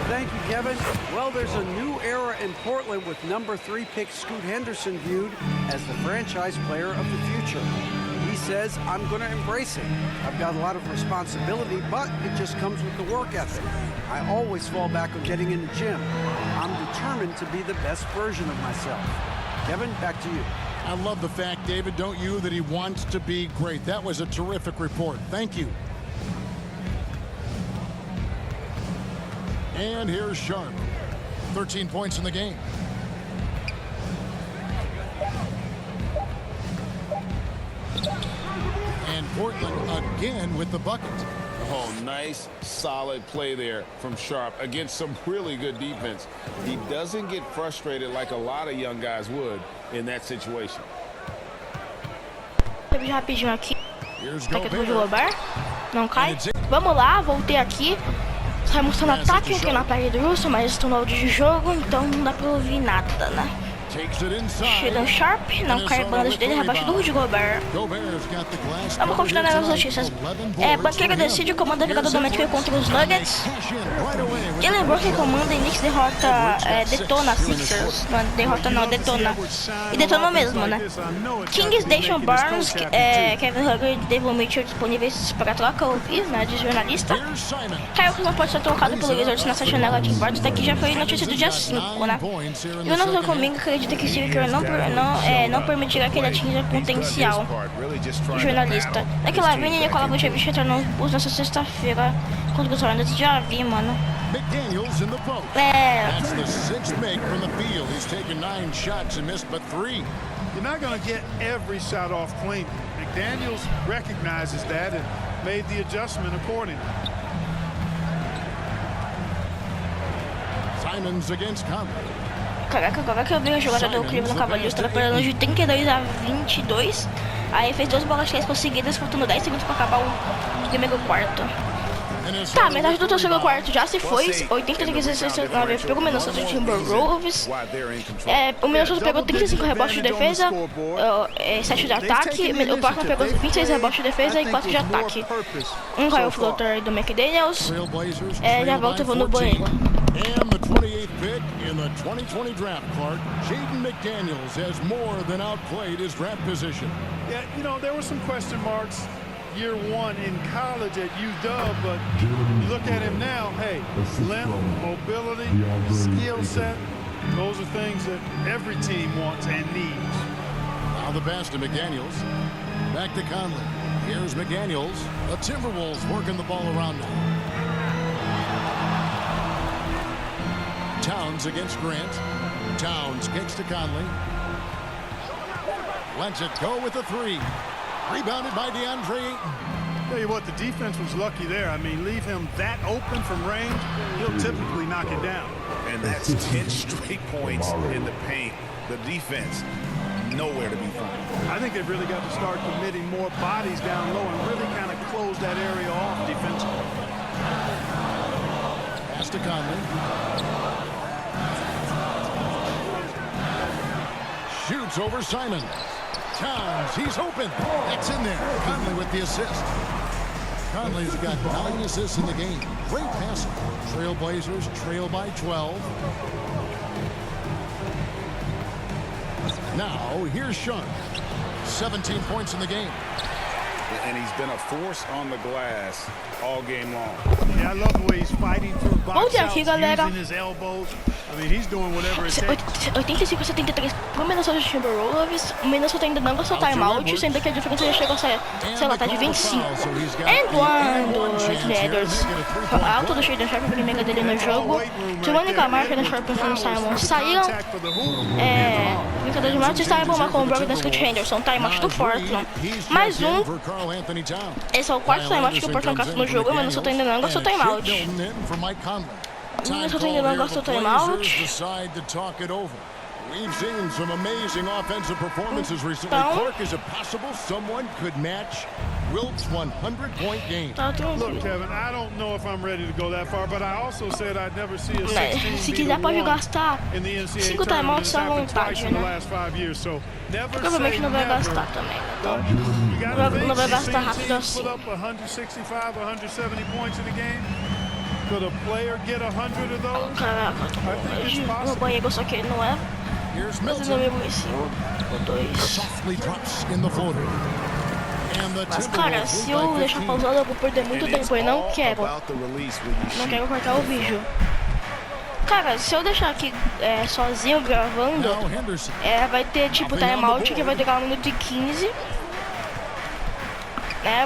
Thank you, Kevin. Well, there's a new era in Portland with number 3 pick Scoot Henderson viewed as the franchise player of the future. He says, I'm going to embrace it. I've got a lot of responsibility, but it just comes with the work ethic. I always fall back on getting in the gym. I'm determined to be the best version of myself. Kevin, back to you. I love the fact, David, don't you, that he wants to be great. That was a terrific report. Thank you. And here's Sharp. 13 points in the game. And Portland again with the bucket. Oh, nice, solid play there from Sharp against some really good defense. He doesn't get frustrated like a lot of young guys would in that situation. Rapidinho aqui. Gobert. Não cai. Vamos lá, voltei aqui. Sai mostrando ataque aqui na parede do Russo, mas estou no áudio de jogo, então não dá pra ouvir nada, né? Sheldon Sharp, não cai bandas dele, rebaixo do Rudy Gobert. Vamos continuar nas notícias. Banqueira decide o comando da virada domética contra os Nuggets. E lembrou que comanda e Knicks derrota, detona Sixers. Não, derrota não, detona. E detona mesmo, né? Kings deixam Barnes, Kevin Hugger e Devon Mitchell disponíveis para troca, ouvir, né, de jornalista. Kyle Kuzma pode ser trocado pelo Wizards nessa janela de Barnes, daqui já foi notícia do dia 5, né? E o nosso comigo acredita que Steve Kerr não permitirá que ele atinja potencial. O jornalista. Daquela Vini e Nikola Vucevic retornam os Bulls nessa sexta-feira contra os Hornets. Já vi, mano. McDaniels in the post. That's the sixth make from the field. He's taken 9 shots and missed but 3. You're not going to get every shot off clean. McDaniels recognizes that and made the adjustment accordingly. Simons against Conley. Caraca, agora que eu vi a jogada do Cleveland Cavaliers, estava perdendo de 32-22. Aí fez 2 bolas 3 conseguidas, faltando 10 segundos para acabar o primeiro quarto. Tá, metade do terceiro quarto já se foi, 83-69 pegou o Minnesota Timberwolves. O Minnesota pegou 35 rebotes de defesa, 7 de ataque. O Portland pegou 26 rebotes de defesa e 4 de ataque. Caiu o floater do McDaniels. Já volta no banheiro. And the 28th pick in the 2020 draft, Clark, Jaden McDaniels has more than outplayed his draft position. Yeah, you know, there were some question marks year 1 in college at UW, but you look at him now, hey, length, mobility, skill set, those are things that every team wants and needs. Now the pass to McDaniels. Back to Conley. Here's McDaniels. The Timberwolves working the ball around now. Towns against Grant. Towns kicks to Conley. Lets it go with the 3. Rebounded by DeAndre Ayton. Tell you what, the defense was lucky there. I mean, leave him that open from range, he'll typically knock it down. And that's 10 straight points in the paint. The defense, nowhere to be found. I think they've really got to start committing more bodies down low and really kind of close that area off defensively. Pass to Conley. Shoots over Simon. Towns, he's open. That's in there. Conley with the assist. Conley's got 9 assists in the game. Great passing. Trailblazers trail by 12. Now, here's Sean. 17 points in the game. And he's been a force on the glass all game long. Yeah, I love the way he's fighting through box outs, using his elbows. I mean, he's doing whatever it takes. 85-73 pro Minnesota Timberwolves. O Minnesota ainda não gastou timeout, sendo que a diferença já chegou a ser, sei lá, tá de 25. And one dos Lakers. Alto do Sheldon Sharp, a primeira dele no jogo. Giovanni Camargo e Sharp e Simon saíram. Brincadeira de mate, Simon, Malcolm Brogdon e Scott Henderson. Timeout do Portland. Mais um. Esse é o quarto timeout que o Portland gasta no jogo. O Minnesota ainda não gastou timeout. Minnesota ainda não gastou timeout. We've seen some amazing offensive performances recently. Clark, is it possible someone could match Wilt's 100-point game? Look, Kevin, I don't know if I'm ready to go that far, but I also said I'd never see a 16 Se quiser pode gastar 5 timeouts à vontade, né? Provavelmente não vai gastar também, então não vai gastar rápido assim. Caraca, no banheiro só que ele não é. Mas não mesmo esse 2. Mas cara, se eu deixar pausado eu vou perder muito tempo e não quero. Não quero cortar o vídeo. Cara, se eu deixar aqui sozinho gravando, vai ter tipo timeout que vai durar 1 minuto e 15.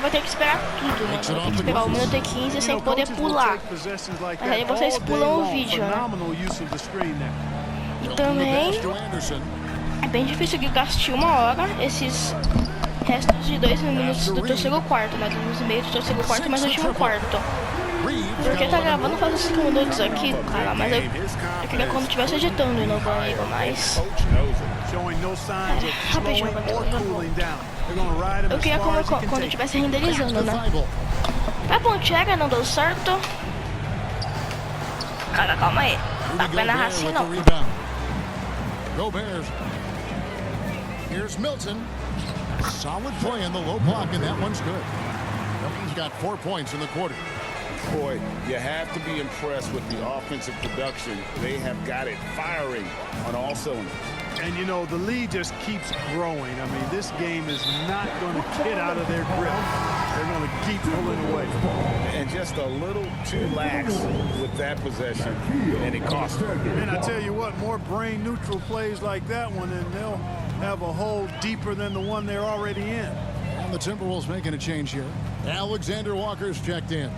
Vai ter que esperar tudo, né? Vai ter que esperar 1 minuto e 15 sem poder pular. Mas aí vocês pulam o vídeo, né? E também é bem difícil que gaste 1 hora esses restos de 2 minutos do terceiro quarto, né? 2 minutos e meio do terceiro quarto, mais o último quarto. Porque tá gravando faz uns 5 minutos aqui, cara, mas eu queria quando estivesse editando no banheiro, mas... rapidinho, eu queria quando eu estivesse renderizando, né? A ponteira não deu certo. Kagak kamay. Rudy Takpan na Gobert with hasino. the rebound. Gobert. Here's Milton. Solid play in the low block, and that one's good. Milton's got 4 points in the quarter. Boy, you have to be impressed with the offensive production. They have got it firing on all cylinders. And, you know, the lead just keeps growing. I mean, this game is not going to get out of their grip. They're going to keep pulling away. And just a little too lax with that possession, and it cost them. And I tell you what, more brain-neutral plays like that one, and they'll have a hole deeper than the one they're already in. And the Timberwolves making a change here. Alexander Walker's checked in.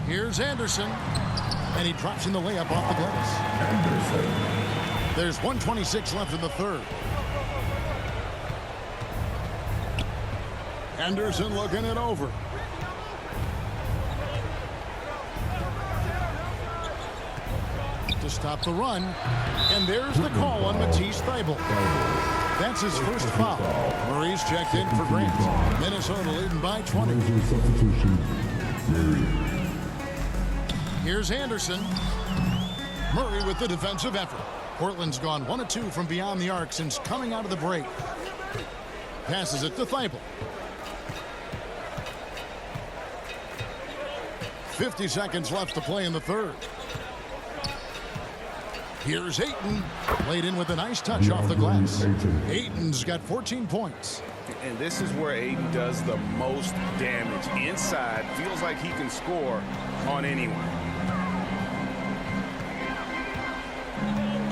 Here's Anderson. And he drops in the layup off the glass. There's 1:26 left in the third. Anderson looking it over. To stop the run. And there's the call on Matisse Thybulle. That's his first foul. Murray's checked in for Grant. Minnesota leading by 20. Here's Anderson. Murray with the defensive effort. Portland's gone 1 of 2 from beyond the arc since coming out of the break. Passes it to Thybulle. 50 seconds left to play in the third. Here's Ayton. Played in with a nice touch off the glass. Ayton's got 14 points. And this is where Ayton does the most damage. Inside, feels like he can score on anyone.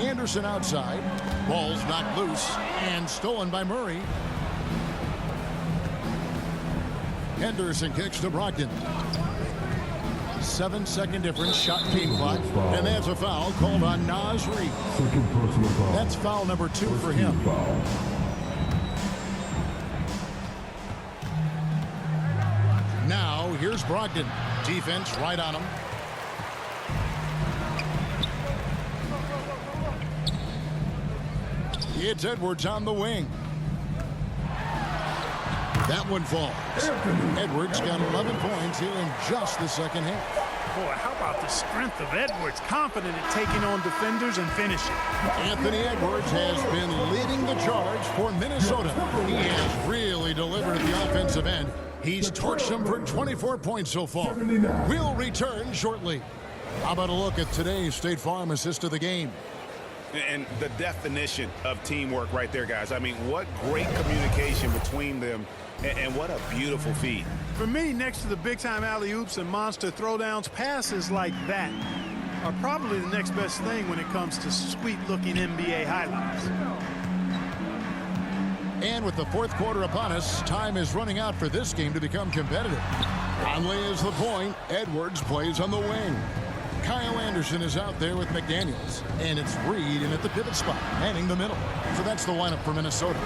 Anderson outside. Ball's knocked loose and stolen by Murray. Henderson kicks to Brogdon. 7-second difference, shot team clock, and that's a foul called on Naz Reid. That's foul number 2 for him. Now here's Brogdon. Defense right on him. It's Edwards on the wing. That one falls. Edwards got 11 points here in just the second half. Boy, how about the strength of Edwards? Confident at taking on defenders and finishing. Anthony Edwards has been leading the charge for Minnesota. He has really delivered at the offensive end. He's torched them for 24 points so far. We'll return shortly. How about a look at today's State Farm assist of the game? And the definition of teamwork right there, guys. I mean, what great communication between them, and what a beautiful feed. For me, next to the big-time alley-oops and monster throwdowns, passes like that are probably the next best thing when it comes to sweet-looking NBA highlights. And with the fourth quarter upon us, time is running out for this game to become competitive. Conley is the point. Edwards plays on the wing. Kyle Anderson is out there with McDaniels. And it's Reed in at the pivot spot, manning the middle. So that's the lineup for Minnesota.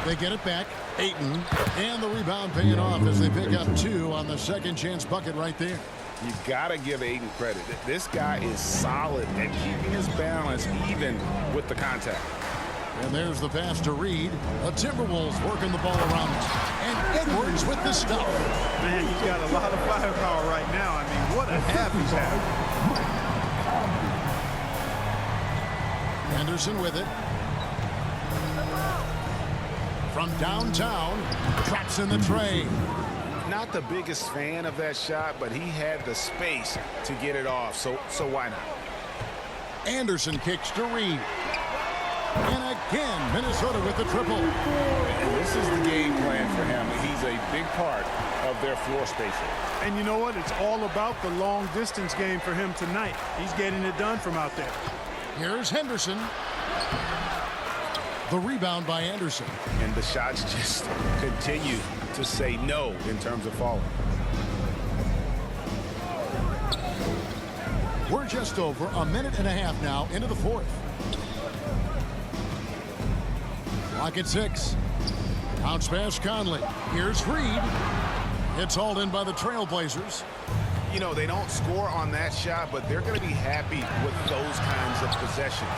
They get it back. Ayton. And the rebound paying off as they pick up 2 on the second chance bucket right there. You got to give Ayton credit. This guy is solid at keeping his balance even with the contact. And there's the pass to Reed. The Timberwolves working the ball around him. And Edwards with the stuff. Man, he's got a lot of firepower right now. I mean, what a half he's had. Anderson with it. From downtown, drops in the tray. Not the biggest fan of that shot, but he had the space to get it off, so why not? Anderson kicks to Reed. And again, Minnesota with the triple. And this is the game plan for him. He's a big part of their floor spacing. And you know what? It's all about the long-distance game for him tonight. He's getting it done from out there. Here's Henderson. The rebound by Anderson. And the shots just continue to say no in terms of falling. We're just over a minute and a half now into the fourth. Clock at 6. Bounce pass Conley. Here's Reed. It's hauled in by the Trailblazers. You know, they don't score on that shot, but they're going to be happy with those kinds of possessions.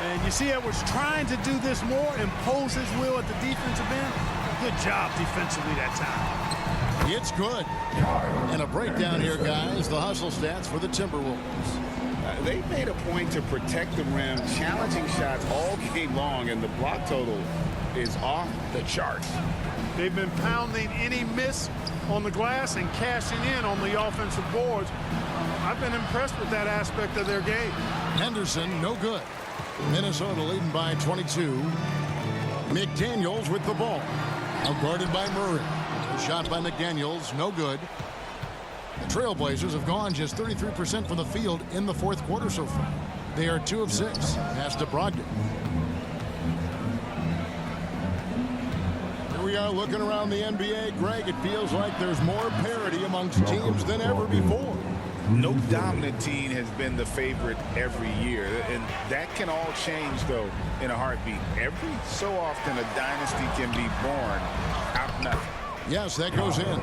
And you see Edwards trying to do this more, impose his will at the defensive end. Good job defensively that time. It's good. And a breakdown here, guys. The hustle stats for the Timberwolves. They made a point to protect the rim, challenging shots all game long, and the block total is off the charts. They've been pounding any miss on the glass and cashing in on the offensive boards. I've been impressed with that aspect of their game. Henderson, no good. Minnesota leading by 22. McDaniels with the ball. Outguarded by Murray. A shot by McDaniels, no good. The Trailblazers have gone just 33% from the field in the fourth quarter so far. They are 2 of 6. Pass to Brogdon. Here we are looking around the NBA. Greg, it feels like there's more parity amongst teams than ever before. No dominant team has been the favorite every year, and that can all change, though, in a heartbeat. Every so often, a dynasty can be born out of nothing. Yes, that goes in.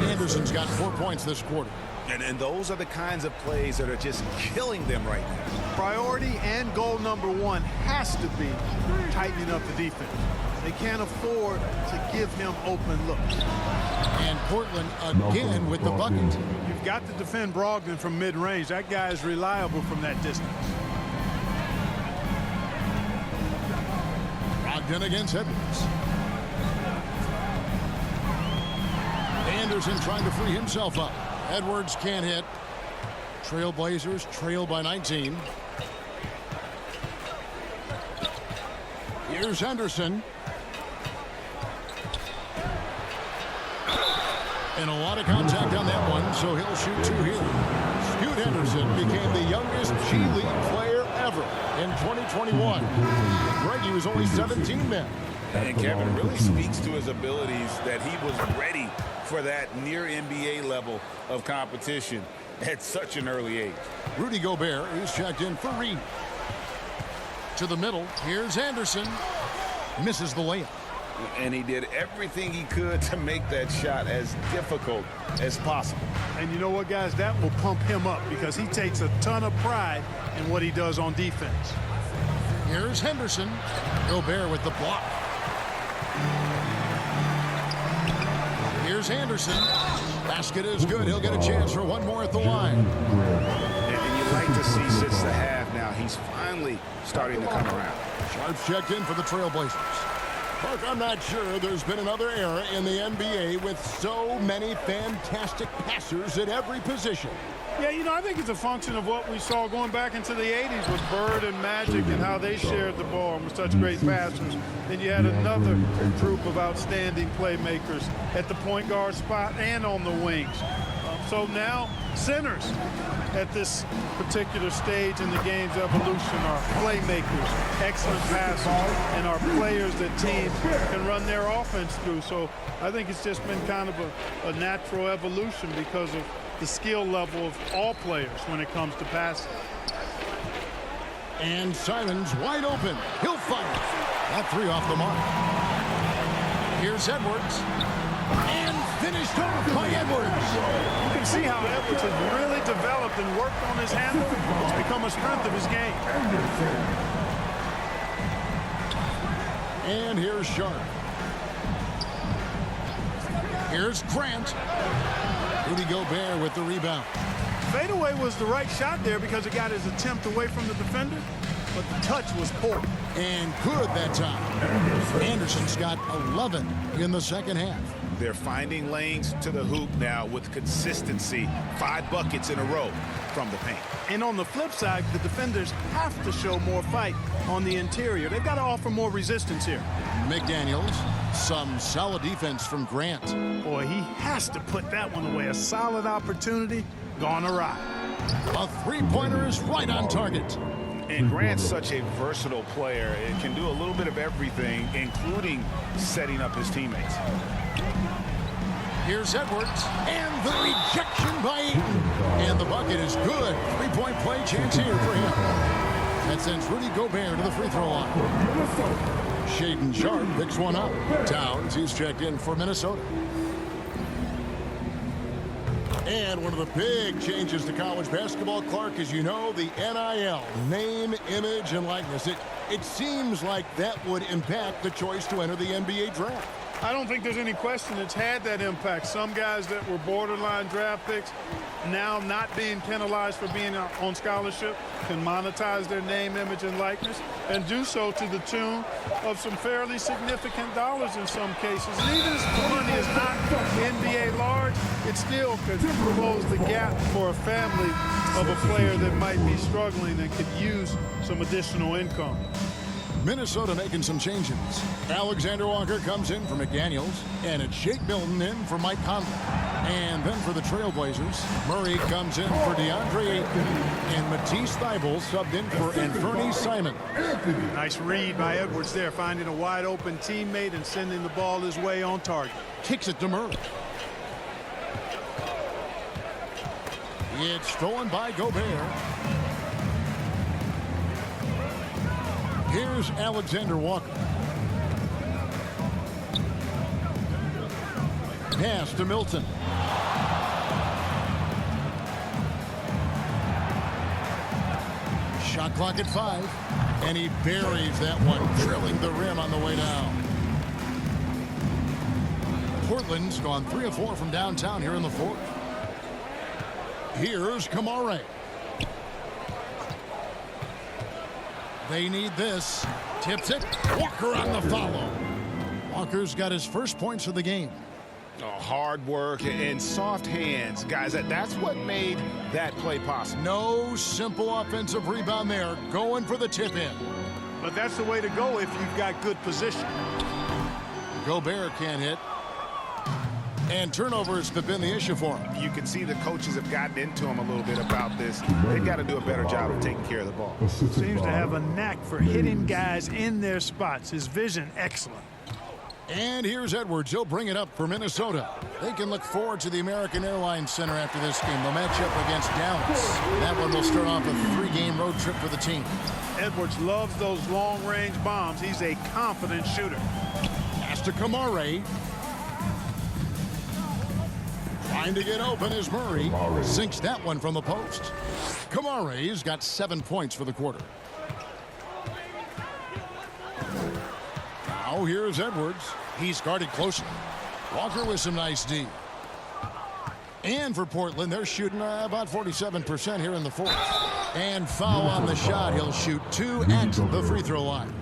Anderson's got 4 points this quarter. And those are the kinds of plays that are just killing them right now. Priority and goal number 1 has to be tightening up the defense. They can't afford to give him open looks. And Portland again with the bucket. You've got to defend Brogdon from mid-range. That guy is reliable from that distance. Brogdon against Edwards. Anderson trying to free himself up. Edwards can't hit. Trailblazers trail by 19. Here's Henderson. And a lot of contact on that one, so he'll shoot 2 here. Scoot Henderson became the youngest G League player ever in 2021. Greg, he was only 17 then. And Kevin really speaks to his abilities that he was ready for that near NBA level of competition at such an early age. Rudy Gobert is checked in for Reed. To the middle, here's Anderson. Misses the layup. And he did everything he could to make that shot as difficult as possible. And you know what, guys? That will pump him up because he takes a ton of pride in what he does on defense. Here's Henderson. Gobert with the block. Here's Anderson. Basket is good. He'll get a chance for one more at the line. And you like to see since the half now, he's finally starting to come around. Sharp's checked in for the Trailblazers. Mark, I'm not sure there's been another era in the NBA with so many fantastic passers at every position. Yeah, you know, I think it's a function of what we saw going back into the 80s with Bird and Magic and how they shared the ball and were such great passers. Then you had another group of outstanding playmakers at the point guard spot and on the wings. So now centers at this particular stage in the game's evolution are playmakers, excellent passers, and are players that teams can run their offense through. So I think it's just been kind of a natural evolution because of the skill level of all players when it comes to passing. And Simons wide open. He'll fire. That 3 off the mark. Here's Edwards. And finished off by Edwards. You can see how Edwards has really developed and worked on his handle. It's become a strength of his game. And here's Sharp. Here's Grant. Rudy Gobert with the rebound. Fadeaway was the right shot there because it got his attempt away from the defender, but the touch was poor. And good that time. Anderson's got 11 in the second half. They're finding lanes to the hoop now with consistency. 5 buckets in a row from the paint. And on the flip side, the defenders have to show more fight on the interior. They've got to offer more resistance here. McDaniels, some solid defense from Grant. Boy, he has to put that one away. A solid opportunity gone awry. A 3-pointer is right on target. And Grant's such a versatile player. It can do a little bit of everything, including setting up his teammates. Here's Edwards, and the rejection by Eaton. And the bucket is good. 3-point play chance here for him. That sends Rudy Gobert to the free throw line. Shaedon Sharp picks one up. Towns, he's checked in for Minnesota. And one of the big changes to college basketball, Clark, as you know, the NIL, name, image, and likeness. It seems like that would impact the choice to enter the NBA draft. I don't think there's any question it's had that impact. Some guys that were borderline draft picks now not being penalized for being on scholarship can monetize their name, image, and likeness and do so to the tune of some fairly significant dollars in some cases. And even if the money is not NBA large, it still could close the gap for a family of a player that might be struggling and could use some additional income. Minnesota making some changes. Alexander Walker comes in for McDaniels, and it's Shake Milton in for Mike Conley. And then for the Trailblazers, Murray comes in for DeAndre Ayton, and Matisse Thybulle subbed in for Anthony Simon. Nice read by Edwards there, finding a wide open teammate and sending the ball his way on target. Kicks it to Murray. It's stolen by Gobert. Here's Alexander Walker. Pass to Milton. Shot clock at 5. And he buries that one, drilling the rim on the way down. Portland's gone 3 of 4 from downtown here in the fourth. Here's Kamare. They need this. Tips it. Walker on the follow. Walker's got his first points of the game. Oh, hard work and soft hands. Guys, that's what made that play possible. No simple offensive rebound there. Going for the tip in. But that's the way to go if you've got good position. Gobert can't hit. And turnovers have been the issue for him. You can see the coaches have gotten into him a little bit about this. They've got to do a better job of taking care of the ball. Seems to have a knack for hitting guys in their spots. His vision, excellent. And here's Edwards. He'll bring it up for Minnesota. They can look forward to the American Airlines Center after this game. They'll match up against Dallas. That one will start off a 3-game road trip for the team. Edwards loves those long-range bombs. He's a confident shooter. Pass to Kamare. Trying to get open is Murray. Sinks that one from the post. Kamare's got 7 points for the quarter. Now here's Edwards. He's guarded closely. Walker with some nice D. And for Portland, they're shooting about 47% here in the fourth. And foul on the shot. He'll shoot 2 at the free throw line.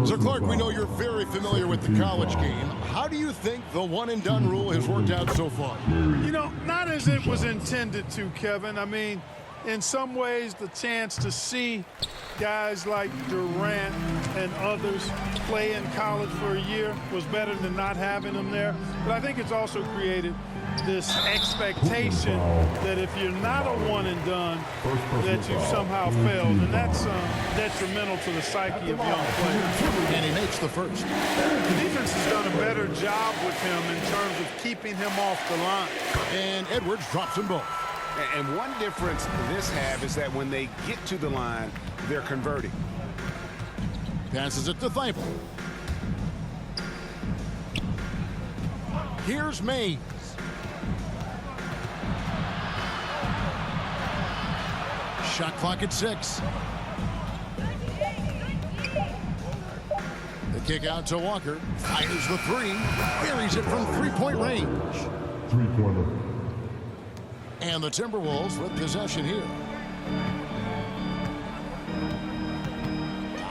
So, Clark, we know you're very familiar with the college game. How do you think the one-and-done rule has worked out so far? You know, not as it was intended to, Kevin. I mean, in some ways, the chance to see guys like Durant and others play in college for a year was better than not having them there. But I think it's also created this expectation that if you're not a one-and-done, that you somehow failed. And that's detrimental to the psyche of young players. And he makes the first. The defense has done a better job with him in terms of keeping him off the line. And Edwards drops them both. And one difference this have is that when they get to the line, they're converting. Passes it to Thybulle. Here's Mays. Shot clock at 6. The kick out to Walker. Fires the 3. Buries it from 3-point range. 3-pointer. And the Timberwolves with possession here.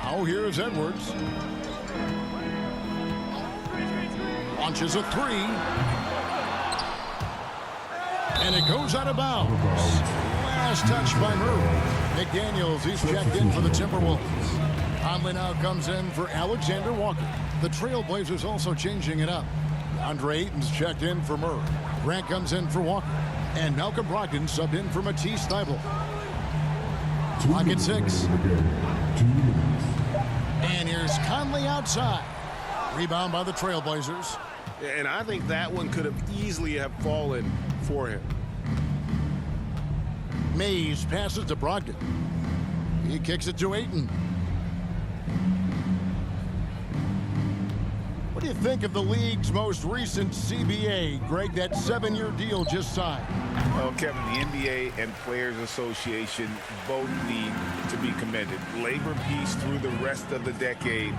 Now here's Edwards. Launches a 3. And it goes out of bounds. Last touch by Murray. McDaniels, he's checked in for the Timberwolves. Conley now comes in for Alexander Walker. The Trailblazers also changing it up. DeAndre Ayton's checked in for Murray. Grant comes in for Walker. And Malcolm Brogdon subbed in for Matisse Thybulle. Clock at 6. And here's Conley outside. Rebound by the Trailblazers. And I think that one could have easily have fallen for him. Mays passes to Brogdon. He kicks it to Ayton. What do you think of the league's most recent CBA, Greg? That 7-year deal just signed. Well, Kevin, the NBA and Players Association both need to be commended. Labor peace through the rest of the decade.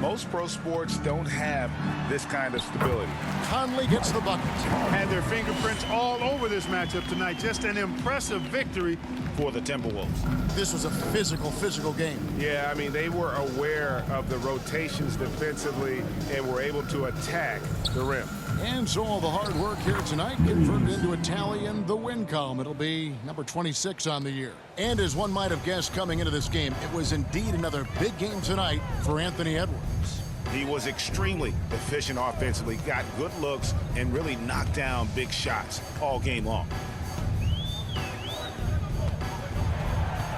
Most pro sports don't have this kind of stability. Conley gets the bucket. Had their fingerprints all over this matchup tonight. Just an impressive victory for the Timberwolves. This was a physical game. Yeah, I mean, they were aware of the rotations defensively and were able to attack the rim. And so all the hard work here tonight converted into a tally in the win column. It'll be number 26 on the year. And as one might have guessed coming into this game, it was indeed another big game tonight for Anthony Edwards. He was extremely efficient offensively, got good looks, and really knocked down big shots all game long.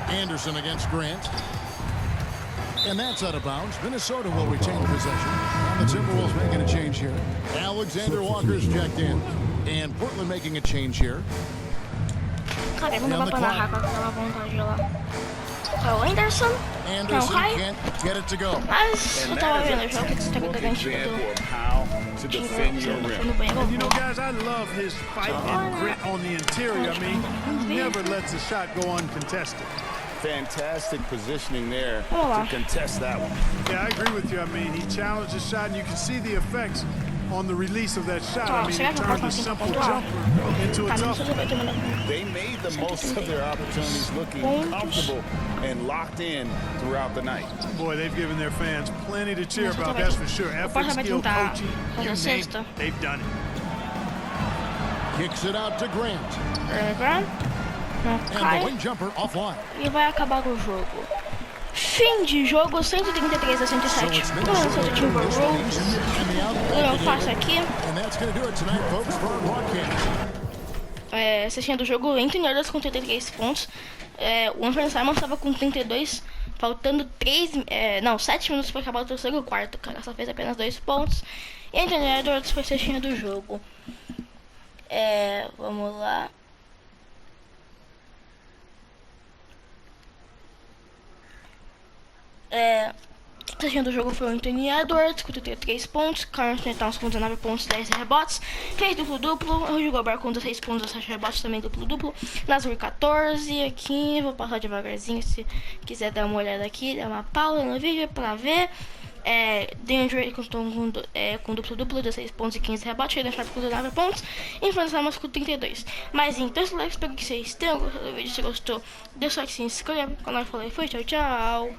Anderson against Grant. And that's out of bounds. Minnesota will retain possession. And the Timberwolves making a change here. Alexander Walker's checked in. And Portland making a change here. Cara, não dá pra narrar com aquela vontade lá. O Anderson não cai, can't get it to go. mas eu tava vendo o jogo que você tá com a garantia do time. You know, guys, I love his fight and grit on the interior. I mean, he never lets a shot go uncontested. Fantastic positioning there to contest that one. Yeah, I agree with you. I mean, he challenged the shot, and you can see the effects on the release of that shot. I mean, it turned a simple jumper into a tough one. They made the most of their opportunities, looking comfortable and locked in throughout the night. Boy, they've given their fans plenty to cheer about, that's for sure. Effort, skill, coaching, you name it, they've done it. Kicks it out to Grant. Não And the cai wing jumper offline. e vai acabar o jogo. Fim de jogo, 133 a 107. Minnesota Timberwolves. Eu faço aqui. And that's going to do it tonight, folks, for our broadcast. Sextinha do jogo, Anthony Edwards com 33 pontos. O Anthony Simons estava com 32, faltando 7 minutos para acabar o terceiro quarto. Cara, só fez apenas 2 pontos. E Anthony Edwards foi sextinha do jogo. Vamos lá. A sextinha do jogo foi o Anthony Edwards com 33 pontos, Karl Anthony Towns com 19 pontos, 10 rebotes, fez duplo-duplo, o Rudy Gobert com 16 pontos, 7 rebotes, também duplo-duplo, Nasir 14, aqui, vou passar devagarzinho se quiser dar uma olhada aqui, dar uma pausa no vídeo pra ver. Danger com duplo-duplo, 16 pontos e 15 rebotes, Shaedon Sharpe com 19 pontos, e Franz Ramos com 32. Mas então, espero que vocês tenham gostado do vídeo. Se gostou, deixa o like, se inscreva, como eu falei, foi, tchau, tchau!